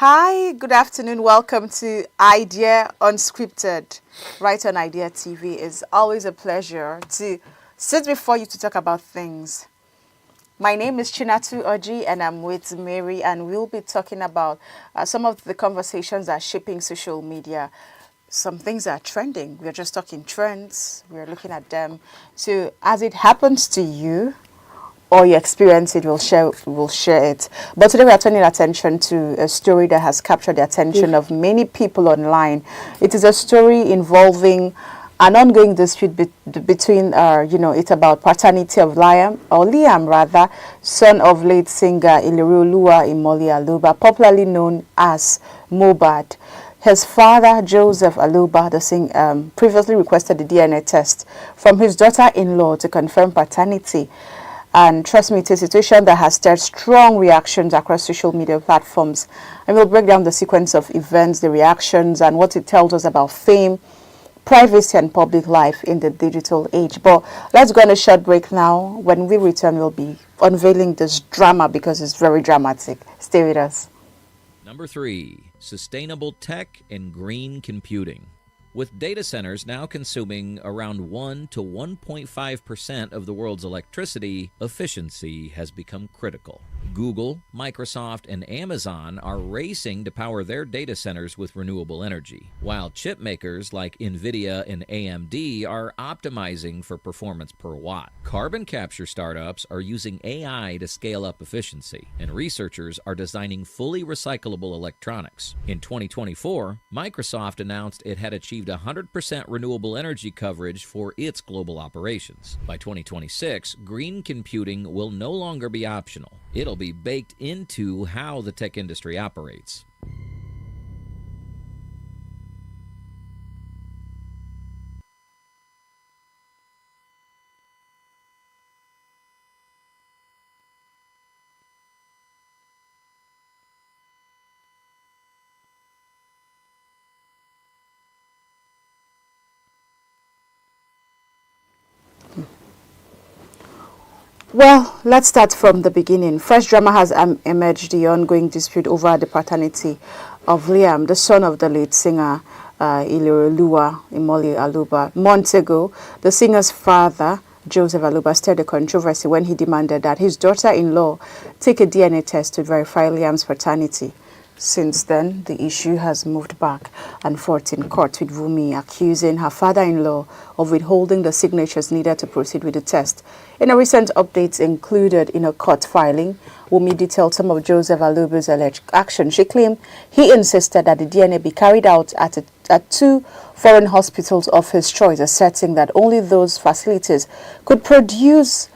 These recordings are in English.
Hi, good afternoon. Welcome to Idea Unscripted, right on Idea TV. It's always a pleasure to sit before you to talk about things. My name is Chinatu Oji and I'm with Mary, and we'll be talking about some of the conversations that are shaping social media. Some things are trending. We're just talking trends. We're looking at them. So as it happens to you, or you experience it, we'll share it. But today we are turning attention to a story that has captured the attention of many people online. It is a story involving an ongoing dispute between, it's about paternity of Liam rather, son of late singer Ilerioluwa Imoli Aluba, popularly known as Mohbad. His father, Joseph Aluba, previously requested the DNA test from his daughter-in-law to confirm paternity. And trust me, it's a situation that has stirred strong reactions across social media platforms. And we'll break down the sequence of events, the reactions, and what it tells us about fame, privacy, and public life in the digital age. But let's go on a short break now. When we return, we'll be unveiling this drama because it's very dramatic. Stay with us. Number 3, sustainable tech and green computing. With data centers now consuming around 1 to 1.5% of the world's electricity, efficiency has become critical. Google, Microsoft, and Amazon are racing to power their data centers with renewable energy, while chip makers like NVIDIA and AMD are optimizing for performance per watt. Carbon capture startups are using AI to scale up efficiency, and researchers are designing fully recyclable electronics. In 2024, Microsoft announced it had achieved 100% renewable energy coverage for its global operations. By 2026, green computing will no longer be optional. It'll be baked into how the tech industry operates. Well, let's start from the beginning. Fresh drama has emerged the ongoing dispute over the paternity of Liam, the son of the late singer Ilerioluwa Imoli Aluba. Months ago, the singer's father, Joseph Aluba, stirred a controversy when he demanded that his daughter-in-law take a DNA test to verify Liam's paternity. Since then, the issue has moved back and forth in court, with Wumi accusing her father-in-law of withholding the signatures needed to proceed with the test. In a recent update included in a court filing, Wumi detailed some of Joseph Aluba's alleged actions. She claimed he insisted that the DNA be carried out at 2 foreign hospitals of his choice, asserting that only those facilities could produce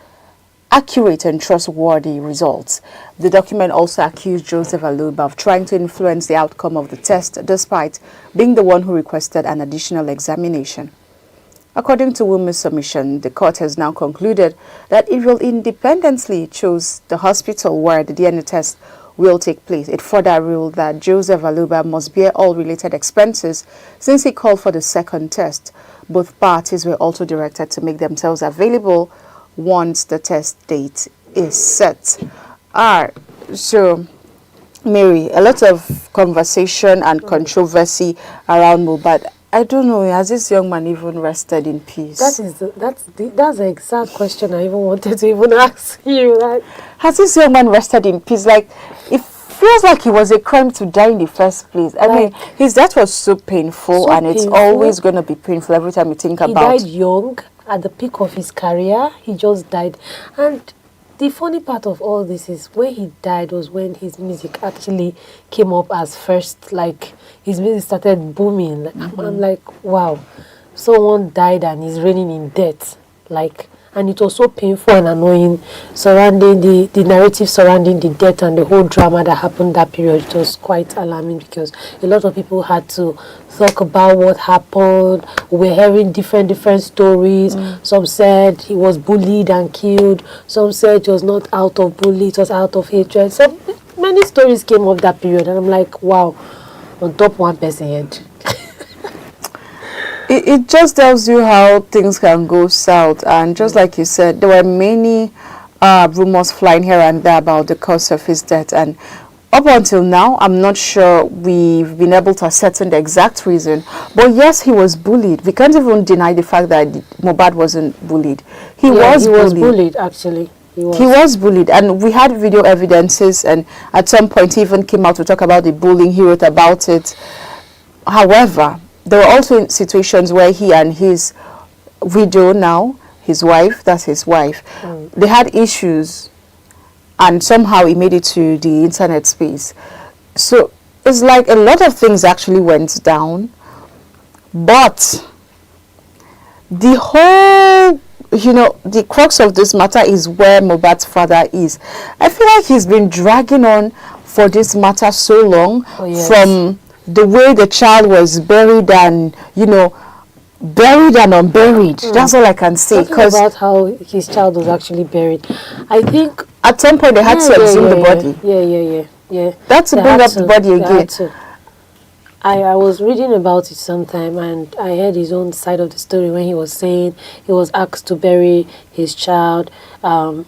accurate and trustworthy results. The document also accused Joseph Aluba of trying to influence the outcome of the test, despite being the one who requested an additional examination. According to Wumi's submission, the court has now concluded that it will independently choose the hospital where the DNA test will take place. It further ruled that Joseph Aluba must bear all related expenses since he called for the second test. Both parties were also directed to make themselves available once the test date is set. So Mary, a lot of conversation and controversy around Mohbad. I don't know, has this young man even rested in peace? That's the exact question I even wanted to even ask you. Like, has this young man rested in peace? Like, it feels like it was a crime to die in the first place. I mean, his death was so painful, and it's always going to be painful every time you think about it. He died young, at the peak of his career. He just died. And the funny part of all this is when he died was when his music actually came up as first, like his music started booming. I'm like, wow, someone died and he's reigning in death. Like, and it was so painful and annoying surrounding the narrative surrounding the death and the whole drama that happened that period. It was quite alarming because a lot of people had to talk about what happened. We're hearing different stories. Some said he was bullied and killed. Some said it was not out of bully, it was out of hatred. So many stories came of that period, and I'm like, wow, on top one person head. It just tells you how things can go south, and just like you said, there were many rumors flying here and there about the cause of his death, and up until now, I'm not sure we've been able to ascertain the exact reason. But yes, he was bullied. We can't even deny the fact that Mohbad wasn't bullied. He was bullied, actually. He was bullied, and we had video evidences, and at some point he even came out to talk about the bullying. He wrote about it. However, there were also situations where he and his widow, now his wife, that's his wife, they had issues, and somehow he made it to the internet space. So it's like a lot of things actually went down, but the whole, the crux of this matter is where Mohbad's father is. I feel like he's been dragging on for this matter so long, from the way the child was buried and, buried and unburied. That's all I can say. Talking about how his child was actually buried, I think at some point they had to exhume the body. Yeah. That's to bring up the body again. I was reading about it sometime, and I heard his own side of the story when he was saying he was asked to bury his child.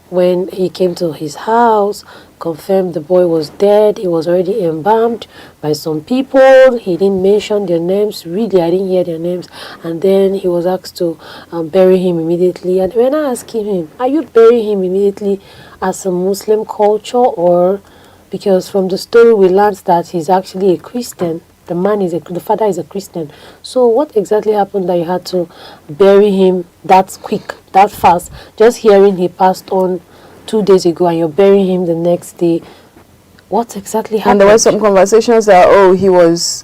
When he came to his house, confirmed the boy was dead. He was already embalmed by some people. He didn't mention their names. Really, I didn't hear their names. And then he was asked to bury him immediately. And when I asked him, are you burying him immediately as a Muslim culture, or because from the story we learned that he's actually a Christian? The father is a Christian. So what exactly happened that you had to bury him that quick, that fast? Just hearing he passed on 2 days ago and you're burying him the next day. What exactly happened? And there were some conversations that, he was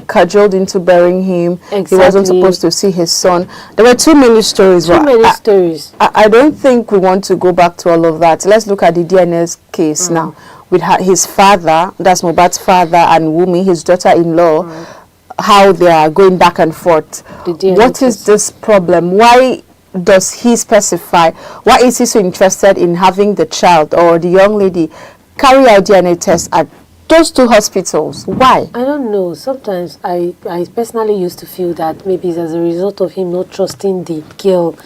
cajoled into burying him. Exactly. He wasn't supposed to see his son. There were too many stories. Stories. I don't think we want to go back to all of that. Let's look at the DNA case now. With his father, that's Mohbad's father, and Wumi, his daughter-in-law, how they are going back and forth. What is this problem? Why does he specify? Why is he so interested in having the child or the young lady carry out DNA tests at those two hospitals? Why? I don't know. Sometimes I personally used to feel that maybe it's as a result of him not trusting the girl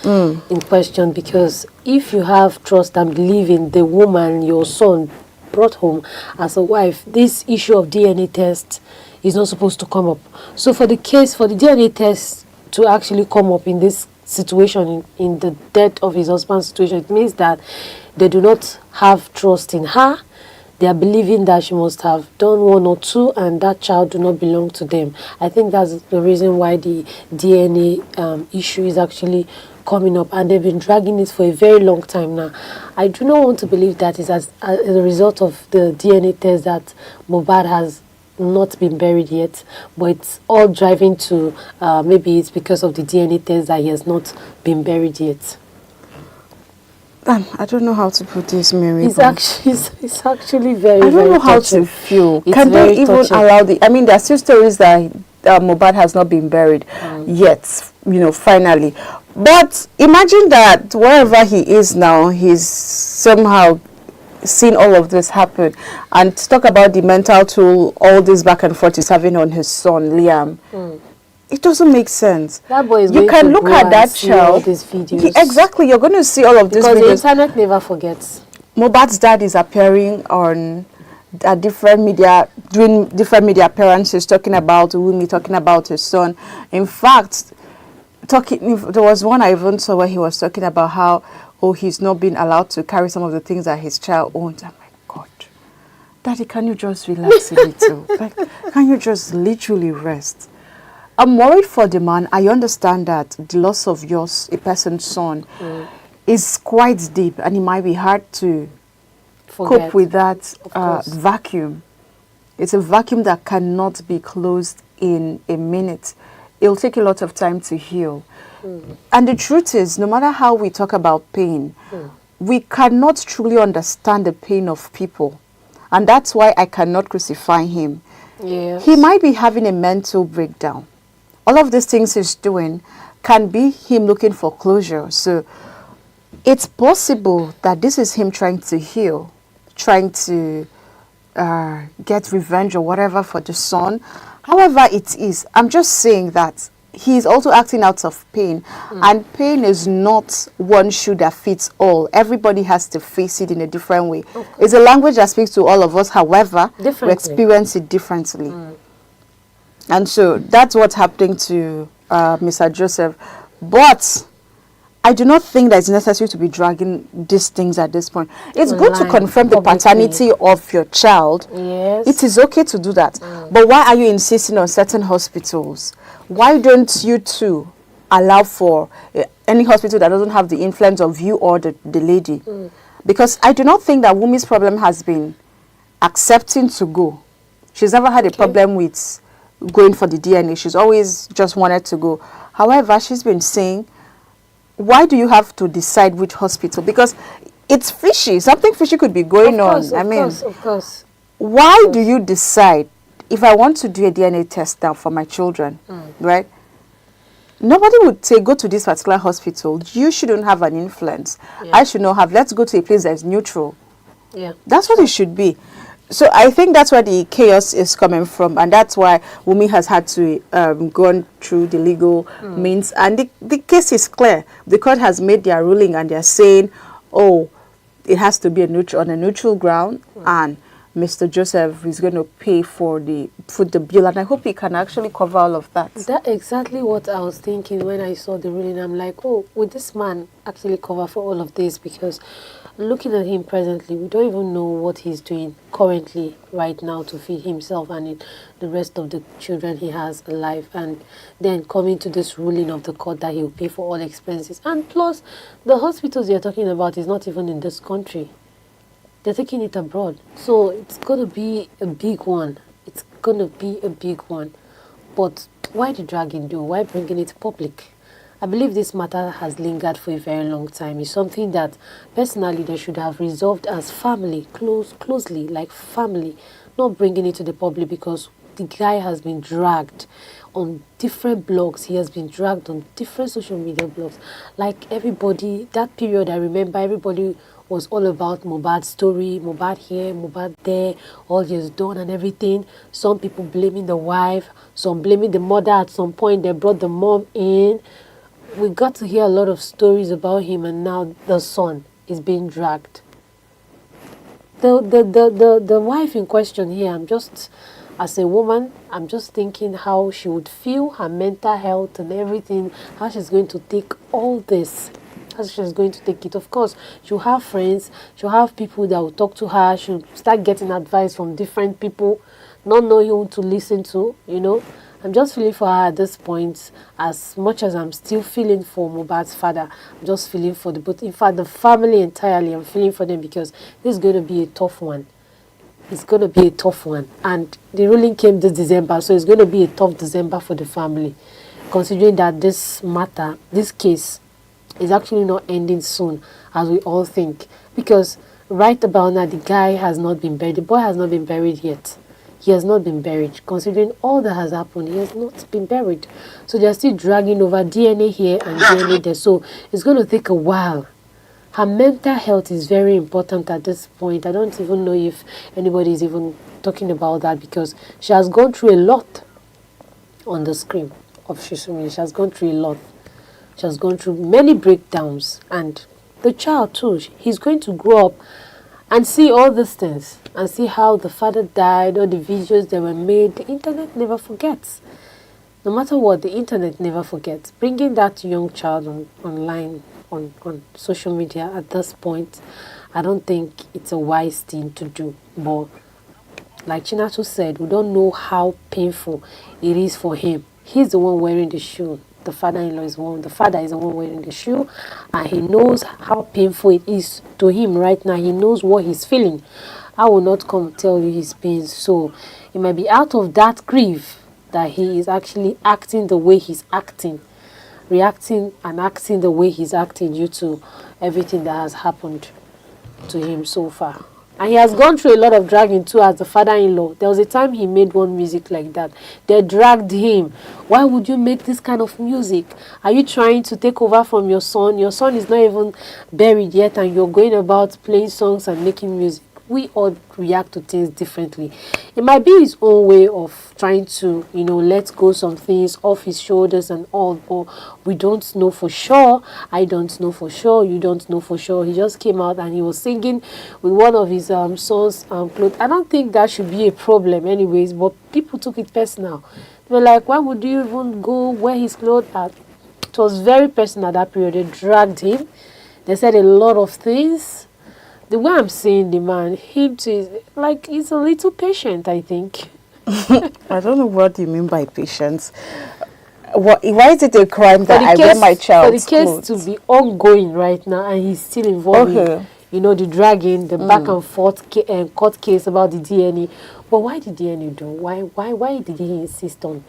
in question, because if you have trust and believe in the woman your son brought home as a wife, this issue of DNA test is not supposed to come up. So for the DNA test to actually come up in this situation, in the death of his husband's situation, it means that they do not have trust in her. They are believing that she must have done one or two and that child do not belong to them. I think that's the reason why the DNA issue is actually coming up, and they've been dragging it for a very long time now. I do not want to believe that it's as a result of the DNA test that Mohbad has not been buried yet, but it's all driving to maybe it's because of the DNA test that he has not been buried yet. I don't know how to put this, Mary. It's actually very, I don't know how touching. to feel. It's Can they even touching. allow there are still stories that Mohbad has not been buried yet, finally. But imagine that wherever he is now, he's somehow seen all of this happen. And to talk about the mental toll all this back and forth is having on his son, Liam. It doesn't make sense. That boy is you going can to look go at and that see child. all these videos. Exactly, you're going to see all of these videos. Because the internet never forgets. Mohbad's dad is appearing on different media, doing different media appearances, talking about Wumi, talking about his son. In fact, there was one I even saw where he was talking about how, he's not being allowed to carry some of the things that his child owns. I'm like, God, Daddy, can you just relax a little? Can you just literally rest? I'm worried for the man. I understand that the loss of a person's son, is quite deep, and it might be hard to cope with that vacuum. It's a vacuum that cannot be closed in a minute. It'll take a lot of time to heal. And the truth is, no matter how we talk about pain, we cannot truly understand the pain of people. And that's why I cannot crucify him. Yes. He might be having a mental breakdown. All of these things he's doing can be him looking for closure. So it's possible that this is him trying to heal, trying to get revenge or whatever for the son. However it is, I'm just saying that he's also acting out of pain, and pain is not one shoe that fits all. Everybody has to face it in a different way. It's a language that speaks to all of us, however we experience it differently. And so that's what's happening to Mr. Joseph. But I do not think that it's necessary to be dragging these things at this point. It's good to confirm the paternity of your child. Yes. It is okay to do that. But why are you insisting on certain hospitals? Why don't you too allow for any hospital that doesn't have the influence of you or the lady? Because I do not think that Wumi's problem has been accepting to go. She's never had a problem with going for the DNA. She's always just wanted to go. However, she's been saying, why do you have to decide which hospital? Because it's fishy. Something fishy could be going on. Of course. Why do you decide, if I want to do a DNA test now for my children, right? Nobody would say, go to this particular hospital. You shouldn't have an influence. I should not have. Let's go to a place that is neutral. Yeah. That's what it should be. So I think that's where the chaos is coming from, and that's why Wumi has had to go through the legal means. And the case is clear. The court has made their ruling, and they're saying, oh, it has to be on a neutral ground, and Mr. Joseph is going to pay for the bill, and I hope he can actually cover all of that. That's exactly what I was thinking when I saw the ruling. I'm like, oh, would this man actually cover for all of this? Because looking at him presently, we don't even know what he's doing currently right now to feed himself and the rest of the children he has alive, and then coming to this ruling of the court that he'll pay for all expenses. And plus, the hospitals you're talking about is not even in this country. They're taking it abroad. So it's going to be a big one. It's going to be a big one. But why the dragging do? Why bringing it public? I believe this matter has lingered for a very long time. It's something that personally they should have resolved as family, closely, like family, not bringing it to the public, because the guy has been dragged on different blogs. He has been dragged on different social media blogs. Like everybody, that period, I remember everybody was all about Mohbad's story, Mohbad here, Mohbad there, all he has done and everything. Some people blaming the wife, some blaming the mother. At some point, they brought the mom in. We got to hear a lot of stories about him, and now the son is being dragged. The wife in question here, as a woman, I'm just thinking how she would feel, her mental health and everything, how she's going to take all this, how she's going to take it. Of course, she'll have friends, she'll have people that will talk to her, she'll start getting advice from different people, not knowing who to listen to, you know. I'm just feeling for her at this point, as much as I'm still feeling for Mohbad's father. I'm just feeling for but in fact, the family entirely, I'm feeling for them, because this is going to be a tough one. It's going to be a tough one. And the ruling came this December, so it's going to be a tough December for the family, considering that this matter, this case, is actually not ending soon, as we all think. Because right about now, the guy has not been buried. The boy has not been buried yet. He has not been buried. Considering all that has happened, he has not been buried. So they're still dragging over DNA here and DNA there. So it's going to take a while. Her mental health is very important at this point. I don't even know if anybody is even talking about that, because she has gone through a lot on the screen of social media. She has gone through a lot. She has gone through many breakdowns. And the child too, he's going to grow up and see all these things, and see how the father died, all the videos that were made. The internet never forgets. No matter what, the internet never forgets. Bringing that young child online, on social media at this point, I don't think it's a wise thing to do. But like Chinatu said, we don't know how painful it is for him. He's the one wearing the shoe. The father-in-law is one. The father is the one wearing the shoe, and he knows how painful it is to him right now. He knows what he's feeling. I will not come tell you his pain. So it might be out of that grief that he is actually acting the way he's acting, reacting and acting the way he's acting due to everything that has happened to him so far. And he has gone through a lot of dragging too as the father-in-law. There was a time he made one music like that. They dragged him. Why would you make this kind of music? Are you trying to take over from your son? Your son is not even buried yet, and you're going about playing songs and making music. we all react to things differently. It might be his own way of trying to, let go some things off his shoulders and all, but we don't know for sure. I don't know for sure. You don't know for sure. He just came out and he was singing with one of his son's clothes. I don't think that should be a problem anyways, but people took it personal. They were like, why would you even go wear his clothes at? It was very personal that period. They dragged him. They said a lot of things. The way I'm seeing the man, him too, is like he's a little patient, I think. I don't know what you mean by patience. Why is it a crime that I wear my child's For the case clothes? to be ongoing right now, and he's still involved in, the dragging, the back and forth court case about the DNA. But why the DNA do? Why did he insist on?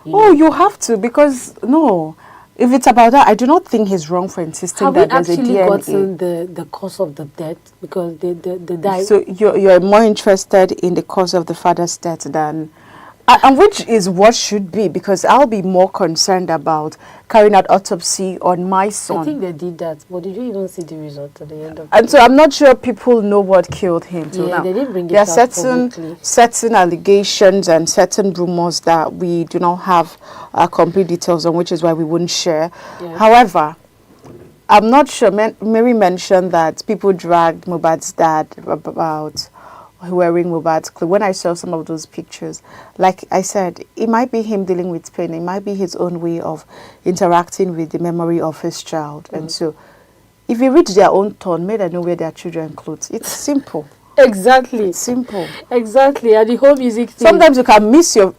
You have to, because no. If it's about that, I do not think he's wrong for insisting that there's a DNA. Have we actually gotten the cause of the death? Because they died. So you're more interested in the cause of the father's death than... And which is what should be, because I'll be more concerned about carrying out autopsy on my son. I think they did that, but did you even see the result at the end of it? And so I'm not sure people know what killed him till now. They didn't bring it there are out publicly. certain allegations and certain rumors that we do not have complete details on, which is why we wouldn't share. Yeah. However, I'm not sure. Mary mentioned that people dragged Mohbad's dad about wearing Mohbad's clothes. When I saw some of those pictures, like I said, it might be him dealing with pain. It might be his own way of interacting with the memory of his child. And so, if you reach their own turn, may they know where their children clothes. It's simple. Exactly. It's simple. Exactly. And the whole music thing. Sometimes you can miss your...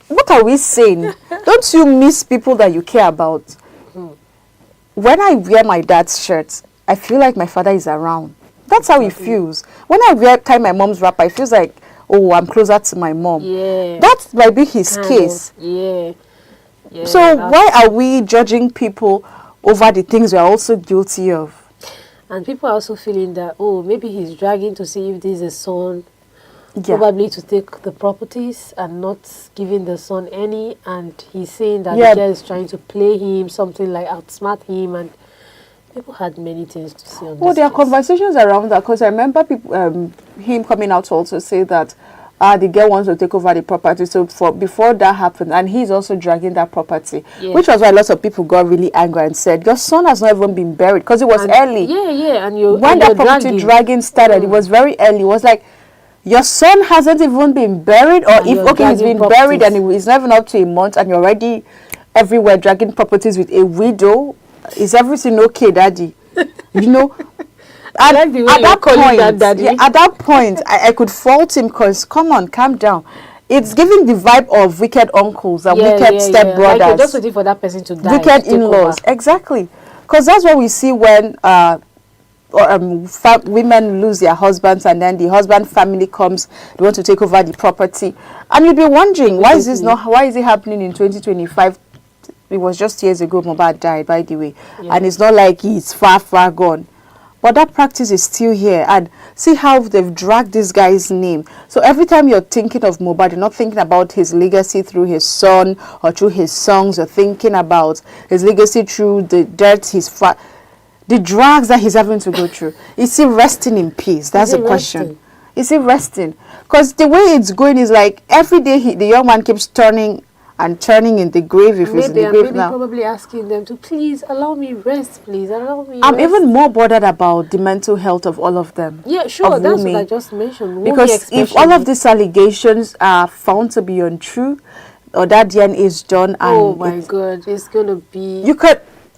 What are we saying? Don't you miss people that you care about? When I wear my dad's shirt, I feel like my father is around. That's how it feels. When I tie my mom's wrapper, it feels like, oh, I'm closer to my mom. Yeah. That might be his case. Yeah. So why are we judging people over the things we are also guilty of? And people are also feeling that, oh, maybe he's dragging to see if this is a son, probably to take the properties and not giving the son any. And he's saying that the girl is trying to play him, something like outsmart him, and people had many things to say on this. There are conversations around that, because I remember people, him coming out to also say that the girl wants to take over the property. So before that happened, and he's also dragging that property, which was why lots of people got really angry and said, your son has not even been buried, because it was early. And when that property dragging started, it was very early. It was like, your son hasn't even been buried, or if he's been buried and he's not even up to a month, and you're already everywhere dragging properties with a widow. Is everything okay, Daddy? At that point, I could fault him, because, come on, calm down. It's giving the vibe of wicked uncles and wicked stepbrothers. Like you're just waiting for that person to die. Wicked in-laws, exactly. Because that's what we see when women lose their husbands, and then the husband family comes, they want to take over the property. And you'd be wondering, why is it happening in 2025? It was just years ago Mohbad died, by the way. And it's not like he's far, far gone. But that practice is still here. And see how they've dragged this guy's name. So every time you're thinking of Mohbad, you're not thinking about his legacy through his son or through his songs. You're thinking about his legacy through the dirt, the drugs that he's having to go through. Is he resting in peace? That's the question. Is he resting? Because the way it's going is like every day the young man keeps turning in the grave, if he's in the grave now. Probably asking them to please allow me rest, please allow me I'm even more bothered about the mental health of all of them. Yeah, sure, that's what I just mentioned. Because if all of these allegations are found to be untrue, or that DNA is done, and oh my God, it's gonna be...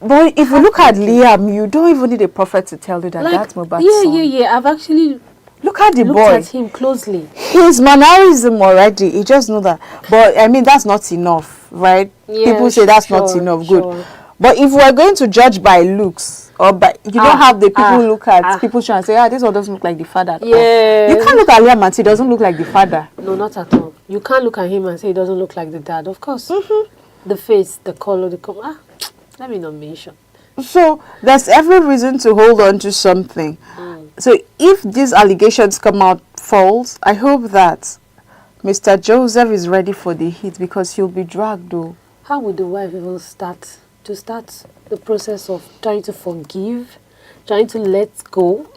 But if you look at Liam, you don't even need a prophet to tell you that that's Mohbad's son. Yeah. I've actually look at the boy. Looked at him closely. His mannerism already, he just know that. But I mean, that's not enough, right? Yeah, people say that's not enough. Good. Sure. But if we're going to judge by looks, or by you don't have the people look at people trying to say, this one doesn't look like the father. Yeah. You can't look at Liam and say it doesn't look like the father. No, not at all. You can't look at him and say it doesn't look like the dad. Of course. The face, the color, let me not mention. So there's every reason to hold on to something. So if these allegations come out false, I hope that Mr. Joseph is ready for the heat, because he'll be dragged though. How would the wife even start the process of trying to forgive, trying to let go,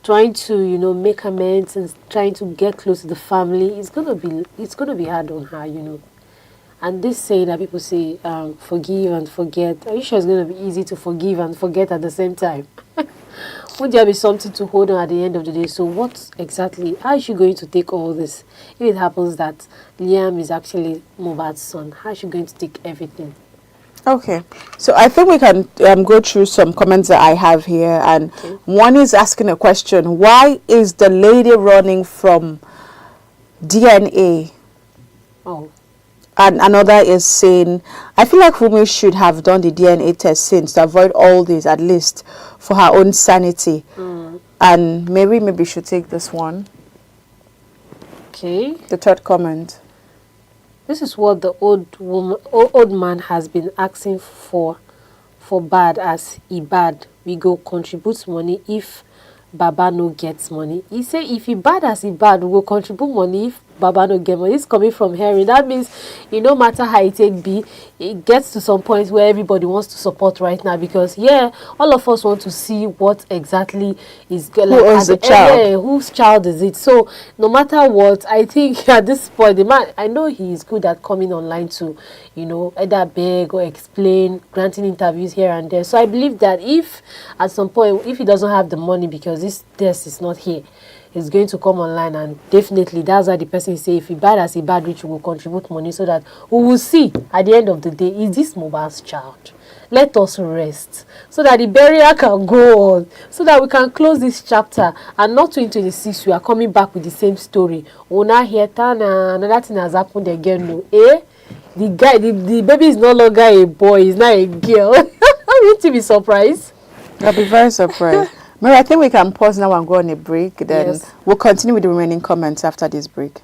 trying to, make amends and trying to get close to the family, it's gonna be hard on her, And this saying that people say, forgive and forget, are you sure it's gonna be easy to forgive and forget at the same time? Would there be something to hold on at the end of the day? So what exactly, how is she going to take all this? If it happens that Liam is actually Mohbad's son, how is she going to take everything? Okay, so I think we can go through some comments that I have here, and one is asking a question: why is the lady running from DNA? Oh. And another is saying, I feel like Wunmi should have done the DNA test since to avoid all this, at least for her own sanity. And maybe should take this one. Okay. The third comment. This is what the old man has been asking for bad as he bad. We go contribute money if Baba no gets money. He say if he bad as he bad, we go contribute money if Baba no get money. It's coming from Harry. That means no matter how it take be, it gets to some point where everybody wants to support right now, because all of us want to see what exactly is going Who owns the child? Whose child is it? So no matter what, I think at this point the man, I know he is good at coming online to either beg or explain, granting interviews here and there. So I believe that if at some point, if he doesn't have the money because this test is not here, he's going to come online, and definitely that's why the person say if he bad as he bad rich, will contribute money so that we will see at the end of the day, is this Mohbad's child? Let us rest so that the burial can go on, so that we can close this chapter, and not 2026 we are coming back with the same story. Oh, now here another thing has happened again. No, the guy, the baby is no longer a boy, he's now a girl. Won't you be surprised? I'll be very surprised. Mary, I think we can pause now and go on a break. Then we'll continue with the remaining comments after this break.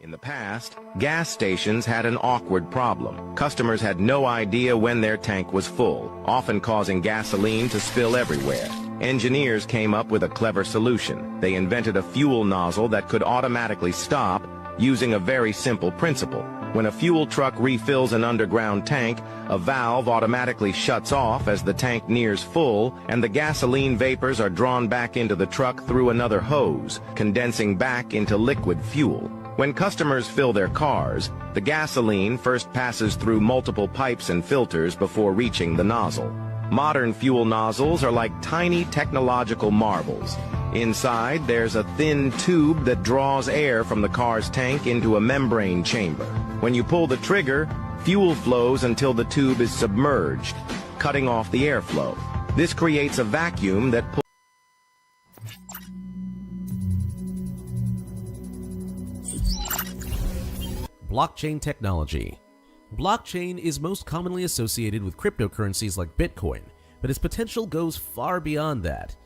In the past, gas stations had an awkward problem. Customers had no idea when their tank was full, often causing gasoline to spill everywhere. Engineers came up with a clever solution. They invented a fuel nozzle that could automatically stop using a very simple principle. When a fuel truck refills an underground tank, a valve automatically shuts off as the tank nears full, and the gasoline vapors are drawn back into the truck through another hose, condensing back into liquid fuel. When customers fill their cars, the gasoline first passes through multiple pipes and filters before reaching the nozzle. Modern fuel nozzles are like tiny technological marbles. Inside, there's a thin tube that draws air from the car's tank into a membrane chamber. When you pull the trigger, fuel flows until the tube is submerged, cutting off the airflow. This creates a vacuum that pulls Blockchain technology. Blockchain is most commonly associated with cryptocurrencies like Bitcoin, but its potential goes far beyond that.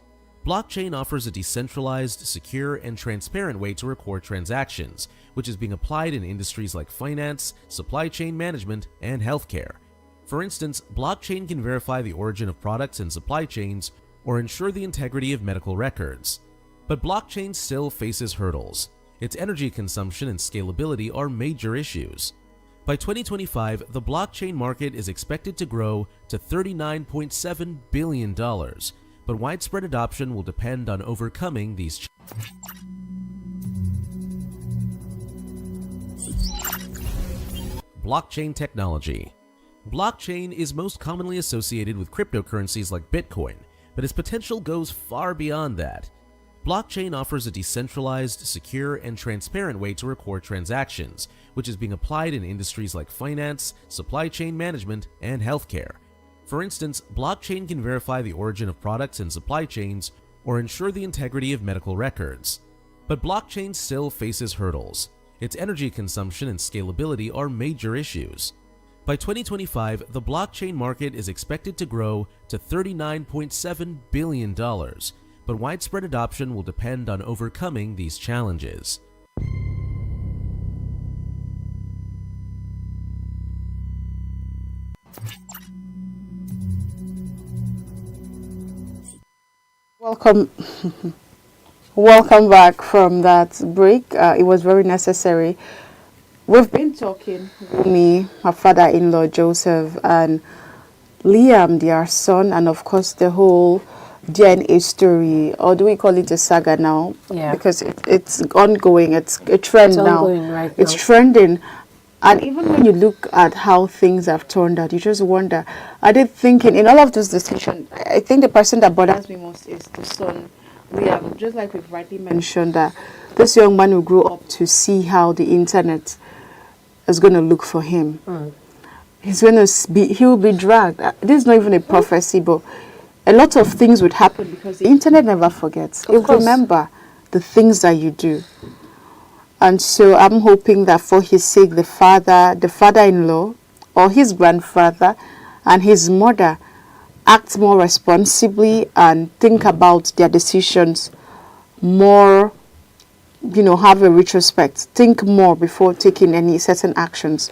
Blockchain offers a decentralized, secure, and transparent way to record transactions, which is being applied in industries like finance, supply chain management, and healthcare. For instance, blockchain can verify the origin of products and supply chains or ensure the integrity of medical records. But blockchain still faces hurdles. Its energy consumption and scalability are major issues. By 2025, the blockchain market is expected to grow to $39.7 billion, but widespread adoption will depend on overcoming these Blockchain technology. Blockchain is most commonly associated with cryptocurrencies like Bitcoin, but its potential goes far beyond that. Blockchain offers a decentralized, secure, and transparent way to record transactions, which is being applied in industries like finance, supply chain management, and healthcare. For instance, blockchain can verify the origin of products and supply chains or ensure the integrity of medical records. But blockchain still faces hurdles. Its energy consumption and scalability are major issues. By 2025, the blockchain market is expected to grow to $39.7 billion, but widespread adoption will depend on overcoming these challenges. Welcome. Welcome back from that break. It was very necessary. We've been talking, me, her father-in-law Joseph, and Liam, their son, and of course the whole DNA story, or do we call it a saga now? Yeah. Because it's ongoing. It's a trend It's now. ongoing right It's now. trending. And even when you look at how things have turned out, you just wonder, are they thinking, in all of this discussion, I think the person that bothers me most is the son, Liam. Just like we've rightly mentioned, that this young man will grow up to see how the internet is going to look for him. He will be dragged. This is not even a prophecy, but a lot of things would happen because the internet never forgets. It will course. remember the things that you do. And so I'm hoping that for his sake, the father-in-law, or his grandfather and his mother act more responsibly and think about their decisions more, have a retrospect. Think more before taking any certain actions.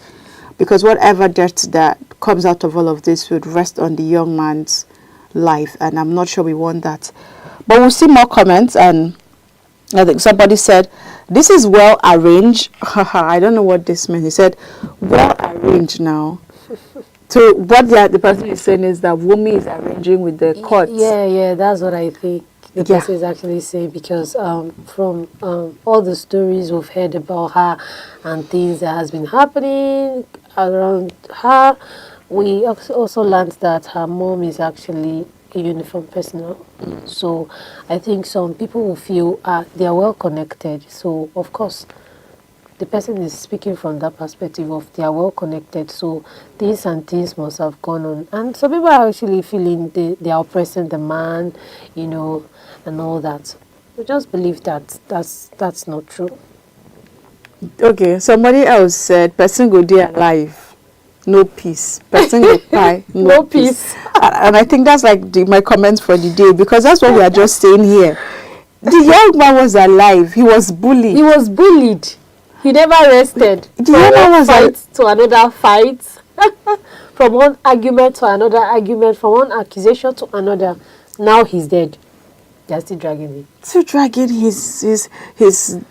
Because whatever dirt that comes out of all of this would rest on the young man's life. And I'm not sure we want that. But we'll see more comments. And I think somebody said, this is well arranged. I don't know what this means. He said, well arranged now. So what the person is saying is that Wumi is arranging with the court. Yeah, that's what I think the person is actually saying, because from all the stories we've heard about her and things that has been happening around her, we also learned that her mom is actually a uniform personnel. So I think some people will feel they are well connected. So of course, the person is speaking from that perspective of they are well connected. So things and things must have gone on. And some people are actually feeling they are oppressing the man, and all that. We just believe that that's not true. Okay, somebody else said, person go there alive, no peace. Person go cry, no peace. And I think that's like my comments for the day, because that's what we are just saying here. The young man was alive. He was bullied. He was bullied. He never rested. The young man was fight to another fight. From one argument to another argument. From one accusation to another. Now he's dead. They're still dragging him. Still dragging his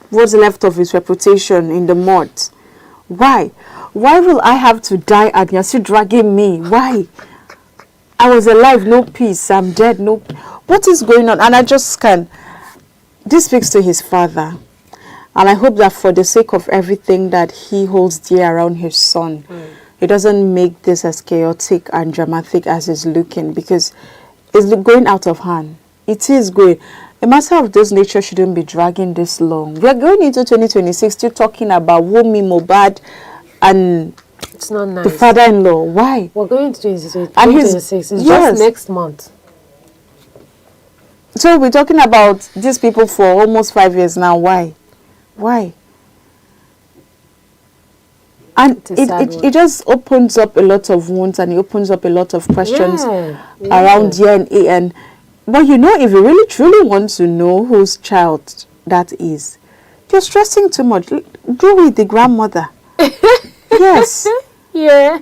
what's left of his reputation in the mud. Why? Why will I have to die and you're still dragging me? Why? I was alive, no peace. I'm dead, no. What is going on? And I just can't. This speaks to his father. And I hope that for the sake of everything that he holds dear around his son, he doesn't make this as chaotic and dramatic as it's looking, because it's going out of hand. It is going. A matter of this nature shouldn't be dragging this long. We are going into 2026 still talking about Wumi, Mohbad, and It's not nice. the father-in-law. Why? We're going to 2026. It's just next month. So we're talking about these people for almost 5 years now. Why? Why? And it just opens up a lot of wounds, and it opens up a lot of questions around DNA. But if you really truly want to know whose child that is, you're stressing too much. Go with the grandmother. Yes. Yeah,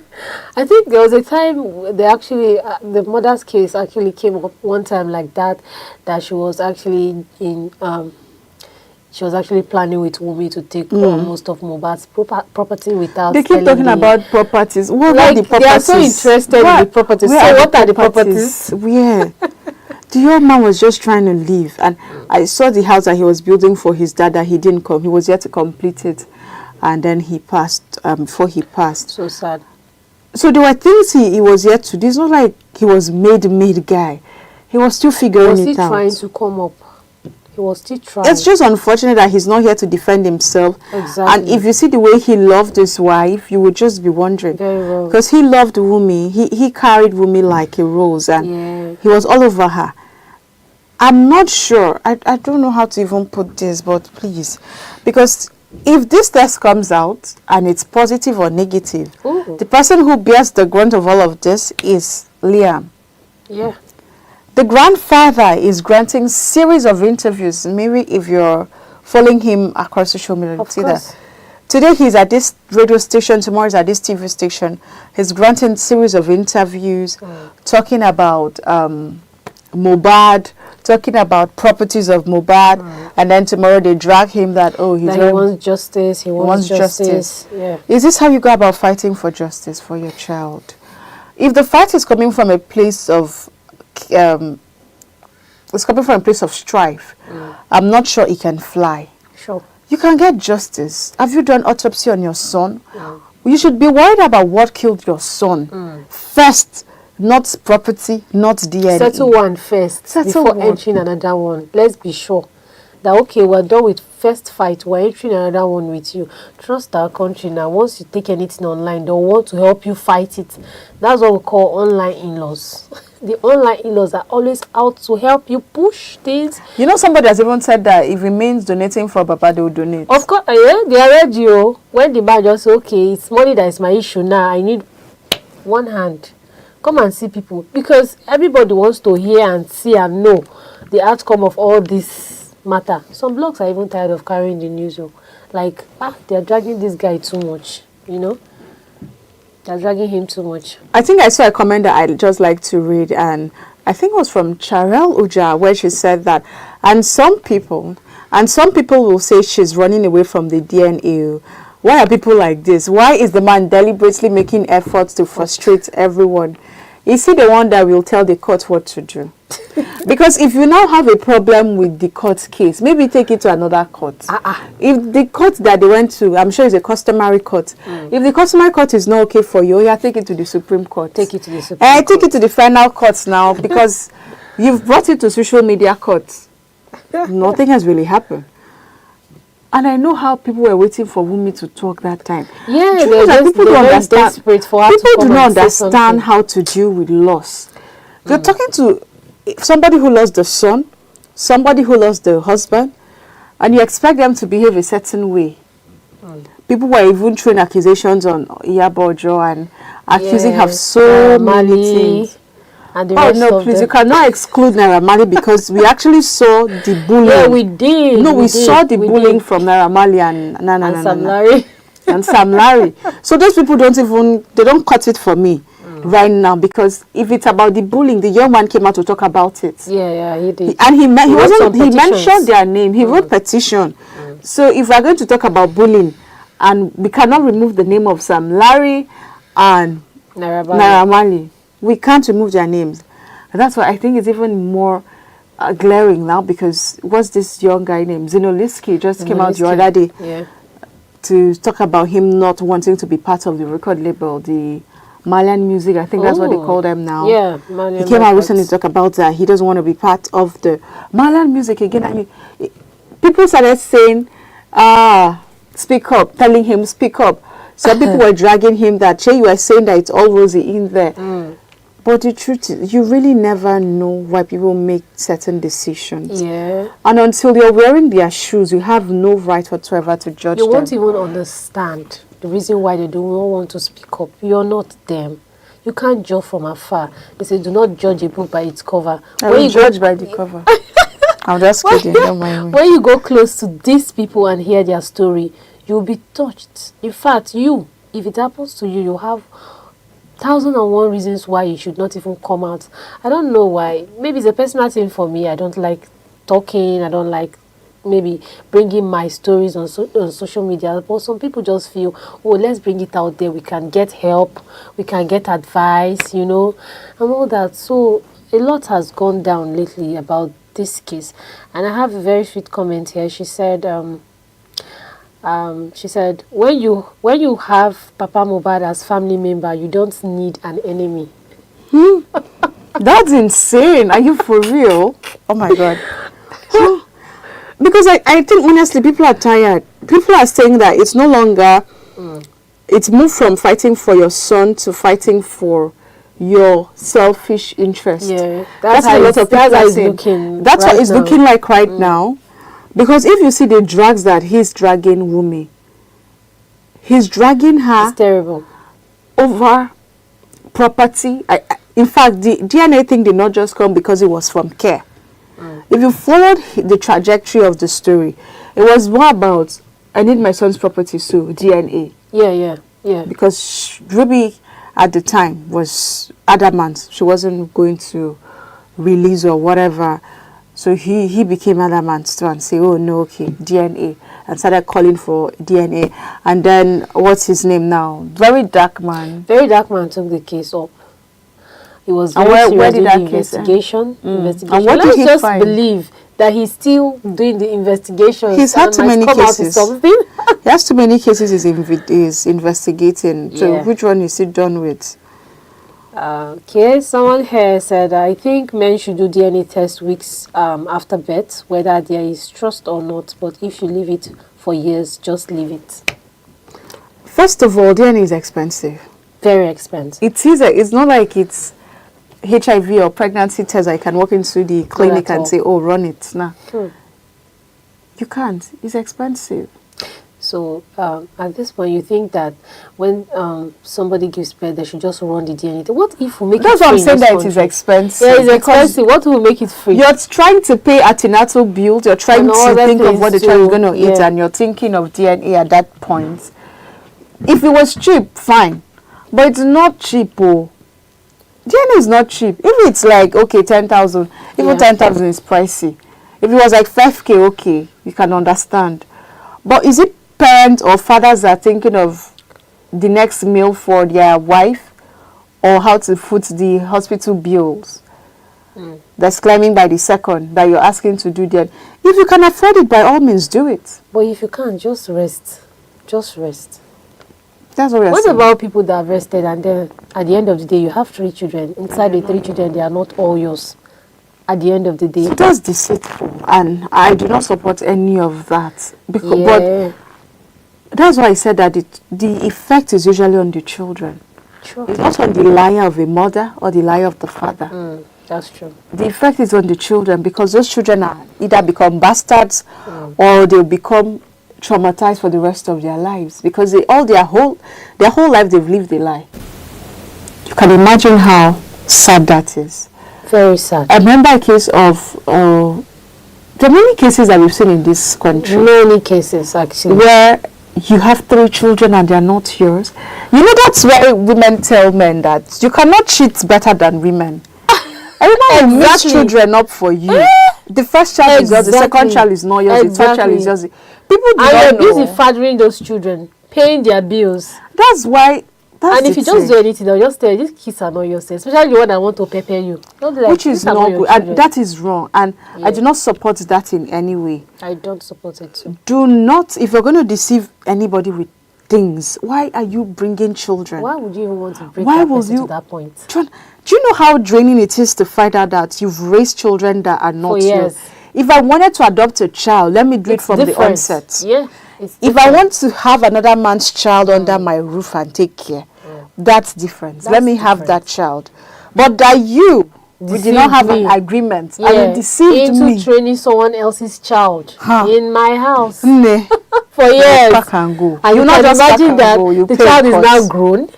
I think there was a time they actually the mother's case actually came up one time like that she was actually planning with Wumi to take most of Mohbad's property without. They keep talking about properties. What are the properties? They are so interested in the properties. So what are the properties? Where? The young man was just trying to leave, and I saw the house that he was building for his dad that he didn't come. He was yet to complete it. And then he passed, before he passed. So sad. So there were things he was yet to do. It's not like he was made guy. He was still figuring it out. He was still trying to come up. He was still trying. It's just unfortunate that he's not here to defend himself. Exactly. And if you see the way he loved his wife, you would just be wondering. Very well. Because he loved Wumi. He carried Wumi like a rose. And he was all over her. I'm not sure. I don't know how to even put this, but please. Because if this test comes out and it's positive or negative, the person who bears the brunt of all of this is Liam. Yeah. The grandfather is granting series of interviews. Maybe if you're following him across social media, you see that. Today he's at this radio station, tomorrow he's at this TV station. He's granting series of interviews, talking about Mohbad, talking about properties of Mohbad, and then tomorrow they drag him that, oh, he wants justice, he wants justice. Yeah. Is this how you go about fighting for justice for your child? If the fight is coming from a place of strife, I'm not sure it can fly. Sure. You can get justice. Have you done autopsy on your son? You should be worried about what killed your son first, not property, not DNA. Settle one first before entering another one. Let's be sure that, okay, we're done with first fight, we're entering another one with you. Trust our country now. Once you take anything online, they'll want to help you fight it. That's what we call online in-laws. The online in-laws are always out to help you push things. You know, somebody has even said that if it means donating for Papa, they will donate. Of course, yeah, they are ready. When the man just say, okay, it's money that is my issue now, I need one hand. Come and see people. Because everybody wants to hear and see and know the outcome of all this matter. Some blogs are even tired of carrying the news. Like, they're dragging this guy too much, you know. They're dragging him too much. I think I saw a comment that I'd just like to read, and I think it was from Charel Uja, where she said that, and some people will say she's running away from the DNA. Why are people like this? Why is the man deliberately making efforts to frustrate everyone? Is he the one that will tell the court what to do? Because if you now have a problem with the court case, maybe take it to another court. If the court that they went to, I'm sure it's a customary court. If the customary court is not okay for you, take it to the Supreme Court. Take it to the Supreme Court. Take it to the final courts now, because you've brought it to social media courts. Nothing has really happened. And I know how people were waiting for Wunmi to talk that time. Yeah, people don't understand. People do not understand how to deal with loss. You're talking to somebody who lost the son, somebody who lost the husband, and you expect them to behave a certain way. People were even throwing accusations on Iyabojo and accusing her of so many things. And the rest no, please, you cannot exclude Naira Marley, because we actually saw the bullying. Yeah, we did. No, we saw the bullying from Naira Marley and Sam Larry. And Sam Larry. So those people don't cut it for me right now, because if it's about the bullying, the young man came out to talk about it. Yeah, he did. He mentioned their name. He wrote petition. So if we're going to talk about bullying, and we cannot remove the name of Sam Larry and Naira Marley, we can't remove their names. And that's why I think it's even more glaring now, because what's this young guy named Zinoliski just came out the other day to talk about him not wanting to be part of the record label, the Malian Music, I think that's what they call them now. Yeah, Malian. He came out recently to talk about that. He doesn't want to be part of the Malian Music again. I mean, people started saying, speak up, telling him, speak up. Some people were dragging him that, you were saying that it's all rosy in there. But the truth is, you really never know why people make certain decisions. Yeah. And until you're wearing their shoes, you have no right whatsoever to judge them. You won't even understand the reason why they do not want to speak up. You're not them. You can't judge from afar. They say, do not judge a book by its cover. I will judge by the cover. I'm just kidding. Don't mind me. When you go close to these people and hear their story, you'll be touched. In fact, if it happens to you, you'll have 1,001 reasons why you should not even come out. I don't know why. Maybe it's a personal thing for me. I don't like talking. I don't like maybe bringing my stories on social media. But some people just feel, let's bring it out there. We can get help. We can get advice, and all that. So a lot has gone down lately about this case. And I have a very sweet comment here. She said, when you have Papa Mohbad as family member, you don't need an enemy. That's insane. Are you for real? Oh my God. Because I think honestly people are tired. People are saying that it's no longer it's moved from fighting for your son to fighting for your selfish interest. Yeah, that's what a lot of people are saying. That's what it's looking like right now. Because if you see the drags that he's dragging Wunmi, he's dragging her. It's terrible. Over property. In fact, the DNA thing did not just come because it was from care. If you followed the trajectory of the story, it was more about, I need my son's property, so DNA. Yeah. Because Ruby at the time was adamant. She wasn't going to release or whatever. So he became adamant to and say, oh no, okay, DNA, and started calling for DNA. And then what's his name now? Very dark man. Very dark man took the case up. It was And very where serious did doing that the case end? investigation. And what did Let's he just find? believe that he's still doing the investigation. He's had too many cases. Something. He has too many cases he's investigating. So Yeah. which one is he done with? Okay, someone here said, I think men should do DNA test weeks after birth, whether there is trust or not. But if you leave it for years, just leave it. First of all, DNA is expensive. Very expensive. It is. It's not like it's HIV or pregnancy test. I can walk into the clinic at and all. say, "Oh, run it." Nah, Hmm. you can't. It's expensive. So at this point, you think that when somebody gives birth, they should just run the DNA. What if we make That's it why free I'm in saying this that it is country? expensive. Yeah, it's because expensive. What will make it free? You're trying to pay antenatal bills. You're trying And to other think of what the things child is too, going to eat, yeah. and you're thinking of DNA at that point. If it was cheap, fine, but it's not cheap. Oh, DNA is not cheap. If it's like okay, 10,000, even Yeah. 10,000 is pricey. If it was like 5K, okay, you can understand. But is it parents or fathers that are thinking of the next meal for their wife, or how to foot the hospital bills? That's climbing by the second that you're asking to do that. If you can afford it, by all means, do it. But if you can't, just rest. Just rest. That's what we're What saying. about people that have rested and then at the end of the day you have 3 children? Inside the 3 children, they are not all yours. At the end of the day. That's deceitful, and I do not support any of that. Because, Yeah. But that's why I said that the effect is usually on the children. Sure. It's not on the liar of a mother or the liar of the father. That's true. The effect is on the children, because those children are either become bastards or they'll become traumatized for the rest of their lives, because their whole life they've lived a lie. You can imagine how sad that is. Very sad. I remember a case of there are many cases that we've seen in this country Many cases actually. where you have 3 children and they're not yours. You know, that's why women tell men that you cannot cheat better than women. Everyone will mix Exactly. children up for you. The first child is yours, the second Exactly. child is not yours, the third child is Exactly. yours. People do And not you're busy know. fathering those children, paying their bills. That's why. That's And if the you just thing. do anything, they'll just tell you, these kids are not yours. Especially the one that want to pepper you. Don't be like, Which is "These are not your good, children." and that is wrong. And Yeah. I do not support that in any way. I don't support it too. Do not, if you're going to deceive anybody with things, why are you bringing children? Why would you even want to bring Why that will person you- to that point? Do you know how draining it is to find out that you've raised children that are not yours? years. If I wanted to adopt a child, let me do it It's from different. the onset. Yeah. It's If I different. want to have another man's child under my roof and take care, that's different. Let That's me have different. that child. But that we did not Deceived have me. an agreement, Yeah, and you deceived into me. training someone else's child Huh. in my house Nne, for years. pack and go. And you not can just pack imagine and that go, you the pay child is cost. now grown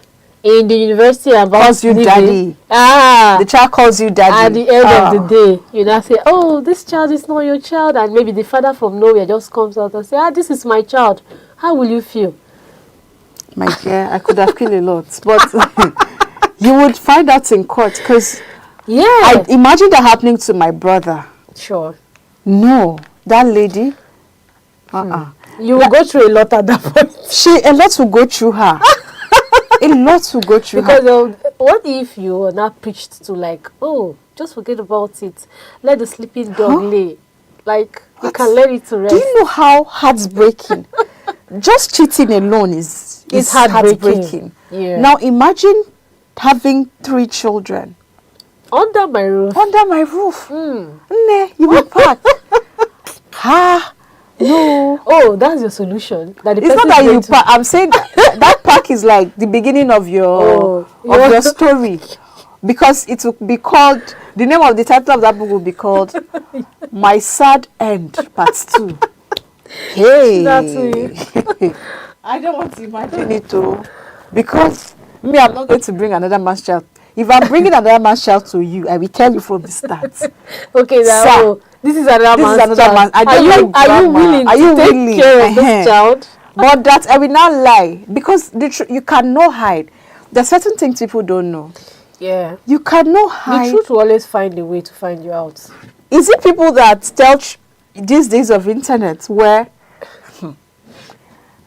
in the university and about Calls you leaving. daddy. Ah, The child calls you daddy. at the end of the day, you now say, "Oh, this child is not your child," and maybe the father from nowhere just comes out and say, "Ah, this is my child." How will you feel? My dear, I could have killed a lot, but you would find out in court, because Yeah, I imagine that happening to my brother. sure. No, that lady, You will go through a lot at that point. a lot will go through her. A lot will go through Because her. what if you are now preached to like, oh, just forget about it. Let the sleeping dog lay. Like, you can let it to rest. Do you know how heartbreaking? Just cheating alone is It's heartbreaking. Yeah. Now imagine having 3 children Under my roof. under my roof. Nne, you will pack. No. Oh, that's your solution. That the It's not person that is you going to- pack. I'm saying that pack is like the beginning of your Oh, story, because it will be called, the name of the title of that book will be called My Sad End Part 2. Hey, That's it. I don't want to imagine it too, because me, I'm not going to bring another man's child. If I'm bringing another man's child to you, I will tell you from the start. Okay, now, Sir, oh, this is another this is man's another child. man. I don't are you, like are you grandma. willing Are to you take willing? care of Uh-huh. this child? But that I will not lie, because you cannot hide. There are certain things people don't know. Yeah. You cannot The hide. truth will always find a way to find you out. Is it people that tell these days of internet where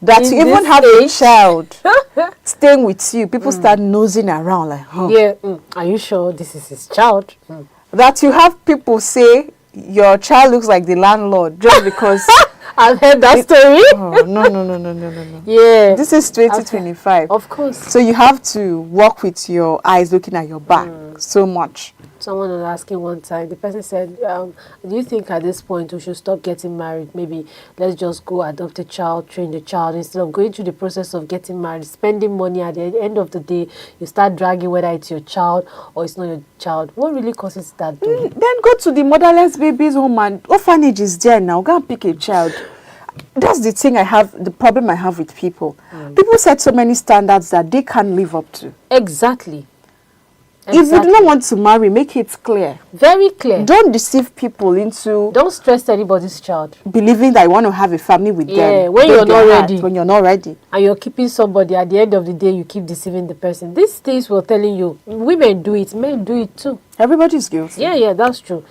that In you even this have a age. child staying with you, people start nosing around like, Yeah. Are you sure this is his child? that you have people say your child looks like the landlord just because. I've heard that story. Oh, no. Yeah. This is 2025. Of course. So you have to walk with your eyes looking at your back so much. Someone was asking one time, the person said, do you think at this point we should stop getting married? Maybe let's just go adopt a child, train the child, instead of going through the process of getting married, spending money. At the end of the day, you start dragging whether it's your child or it's not your child. What really causes that though? Then go to the motherless babies home, and orphanage is there now. Go and pick a child. That's the thing the problem I have with people. People set so many standards that they can't live up to. Exactly. If you do not want to marry, make it clear. Very clear. Don't deceive people into Don't stress anybody's child. believing that you want to have a family with them. When you're Break not their heart ready. When you're not ready. And you're keeping somebody, at the end of the day, you keep deceiving the person. These things we're telling you, women do it, men do it too. Everybody's guilty. Yeah, that's true.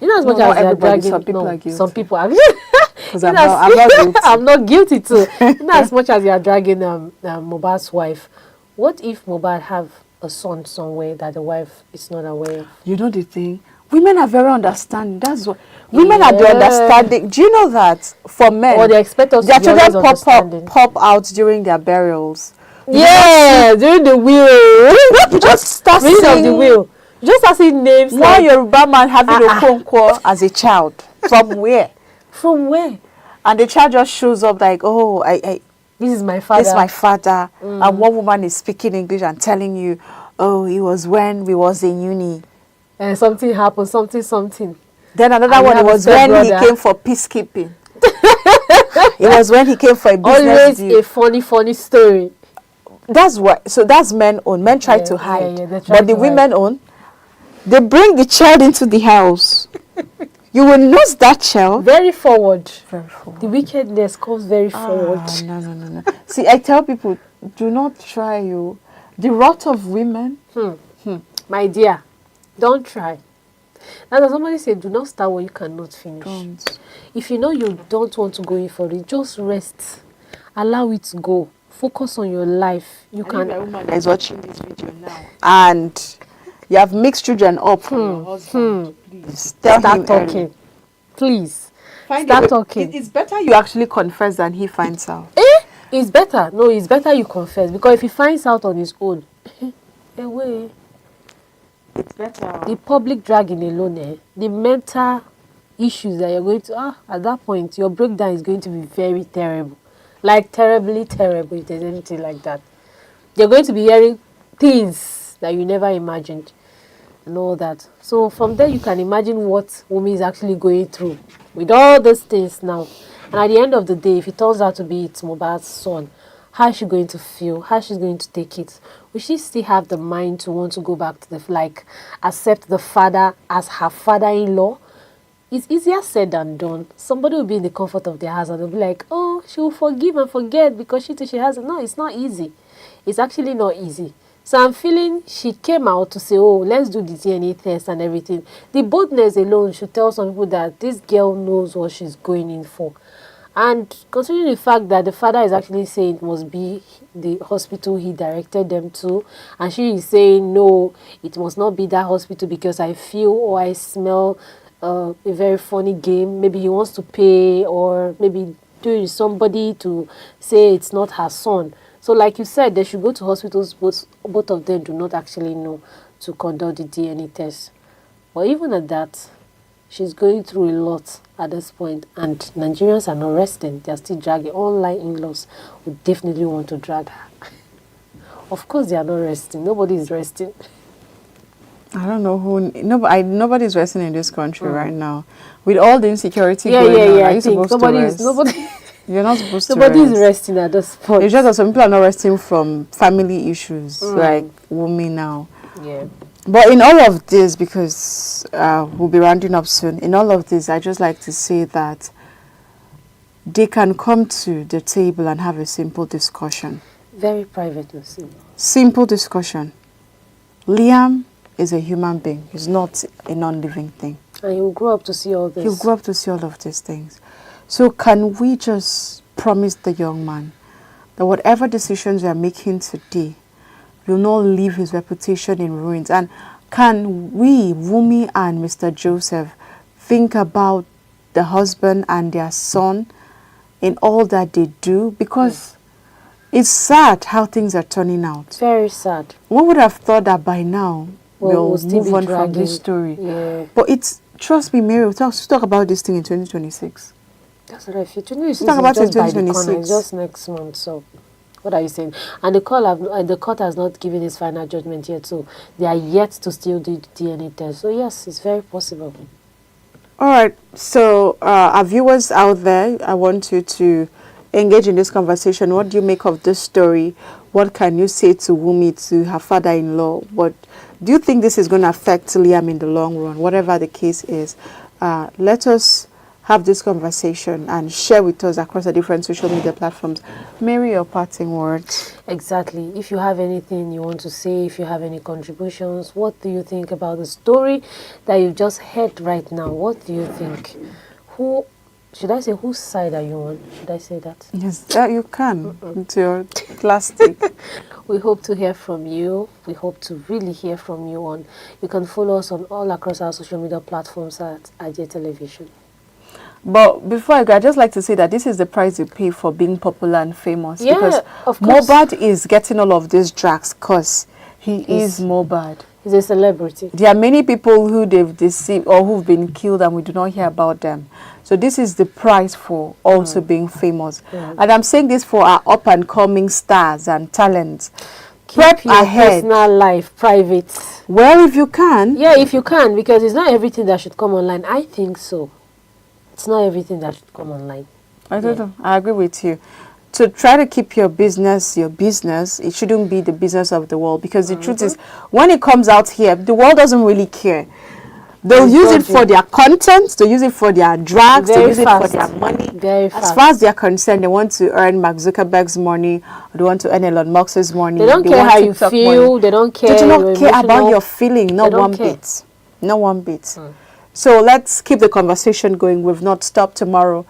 You know, as much not as they're everybody, dragging, some people are guilty. some people are. Because I'm not guilty. I'm not guilty too. You know, as much as you are dragging Mohbad's wife, what if Mohbad have a son somewhere that the wife is not aware of? You know the thing? Women are very understanding. That's what women are the Yeah. understanding. Do you know that for men, Or they expect us their to be always children understanding. pop out during their burials? Yeah, during the will. You just start Reading of seeing the will. You just start seeing names one like, Yoruba man having a konko as a child. From where? from where? And the child just shows up like, oh, This is my father. this is my father. And one woman is speaking English and telling you, oh, it was when we was in uni. And something happened, something. Then another And one, you it have a was when he stepbrother. came for peacekeeping. It was when he came for a business Always deal. a funny story. That's what. So that's men own. Men try to hide, they try but the to women own. They bring the child into the house. You will nurse that child. Very forward. Very forward. The wickedness comes very forward. No. See, I tell people, do not try you. The rot of women. My dear, don't try. Now, that somebody said, do not start what you cannot finish. Don't. If you know you don't want to go in for it, just rest. Allow it to go. Focus on your life. You can. My woman is watching this video now, and you have mixed children up from your husband. Please tell him Start early. talking. Please. Find Start a way. talking. It's better you actually confess than he finds out. It's better. No, it's better you confess. Because if he finds out on his own, away. It's better. The public dragging alone, the mental issues that you're going to, at that point, your breakdown is going to be very terrible. Like terribly terrible, if there's anything like that. You're going to be hearing things that you never imagined and all that. So from there, you can imagine what Wumi is actually going through with all those things now. And at the end of the day, if it turns out to be it's Mohbad's son, how is she going to feel? How she's going to take it? Will she still have the mind to want to go back to accept the father as her father-in-law? It's easier said than done. Somebody will be in the comfort of their house and they'll be like, oh, she will forgive and forget because she has it. No, it's not easy. It's actually not easy. So I'm feeling she came out to say, oh, let's do the DNA test and everything. The boldness alone should tell some people that this girl knows what she's going in for. And considering the fact that the father is actually saying it must be the hospital he directed them to, and she is saying, no, it must not be that hospital because I feel or I smell a very funny game. Maybe he wants to pay, or maybe do somebody to say it's not her son. So like you said, they should go to hospitals. Both of them do not actually know to conduct the DNA test. But even at that, she's going through a lot at this point, and Nigerians are not resting. They are still dragging. Online in-laws would definitely want to drag her. Of course, they are not resting. Nobody is resting. I don't know who. Nobody's resting in this country right now, with all the insecurity going on. Yeah. Are you supposed to rest? Nobody. You're not supposed to Nobody rest. is resting at this point. It's just that some people are not resting from family issues, like Wumi now. Yeah. But in all of this, because we'll be rounding up soon, in all of this, I just like to say that they can come to the table and have a simple discussion. Very private, Lucy. Simple discussion. Liam is a human being. He's not a non-living thing. And he'll grow up to see all this. He'll grow up to see all of these things. So can we just promise the young man that whatever decisions we are making today will not leave his reputation in ruins? And can we, Wumi and Mr. Joseph, think about the husband and their son in all that they do? Because it's sad how things are turning out. Very sad. One would have thought that by now we'll still move be on from dragging. this story. Yeah. But it's, trust me, Mary, we'll talk about this thing in 2026. That's what I feel. 2026 Talk about is just it by the corner. 2026. It's just next month. So, what are you saying? And the court has not given its final judgment yet. So, they are yet to still do the DNA test. So, yes, it's very possible. All right. So, our viewers out there, I want you to engage in this conversation. What do you make of this story? What can you say to Wumi, to her father-in-law? What do you think this is going to affect Liam in the long run? Whatever the case is, let us have this conversation and share with us across the different social media platforms. Mary, your parting words. Exactly. If you have anything you want to say, if you have any contributions, what do you think about the story that you've just heard right now? What do you think? Should I say whose side are you on? Should I say that? Yes, you can. It's your plastic. We hope to hear from you. We hope to really hear from you. You can follow us on all across our social media platforms at AJ Television. But before I go, I'd just like to say that this is the price you pay for being popular and famous. Yeah, because of course. Mohbad is getting all of these drags because he is Mohbad. He's a celebrity. There are many people who they've deceived or who've been killed and we do not hear about them. So this is the price for also being famous. And I'm saying this for our up-and-coming stars and talents. Keep your ahead. personal life private. Well, if you can. Yeah, if you can, because it's not everything that should come online. I think so. It's not everything that should come online. I don't know. I agree with you. To try to keep your business, it shouldn't be the business of the world. Because the truth is, when it comes out here, the world doesn't really care. They'll use it for their content, they'll use it for their drugs, they'll use it for their money. Very As fast. far as they're concerned, they want to earn Mark Zuckerberg's money, or they want to earn Elon Musk's money. They don't care want how you TikTok feel, money. they don't care. They do not your care about emotional- your feeling, not don't one care. bit. Not one bit. So let's keep the conversation going. We've not stopped. Tomorrow,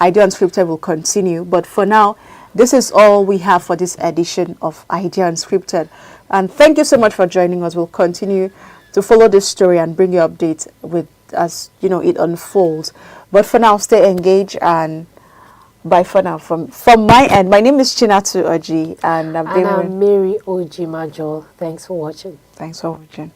Idea Unscripted will continue. But for now, this is all we have for this edition of Idea Unscripted. And thank you so much for joining us. We'll continue to follow this story and bring you updates with as it unfolds. But for now, stay engaged and bye for now. From my end, my name is Chinatu Oji and And I'm Mary Oji Majol. Thanks for watching. Thanks for watching.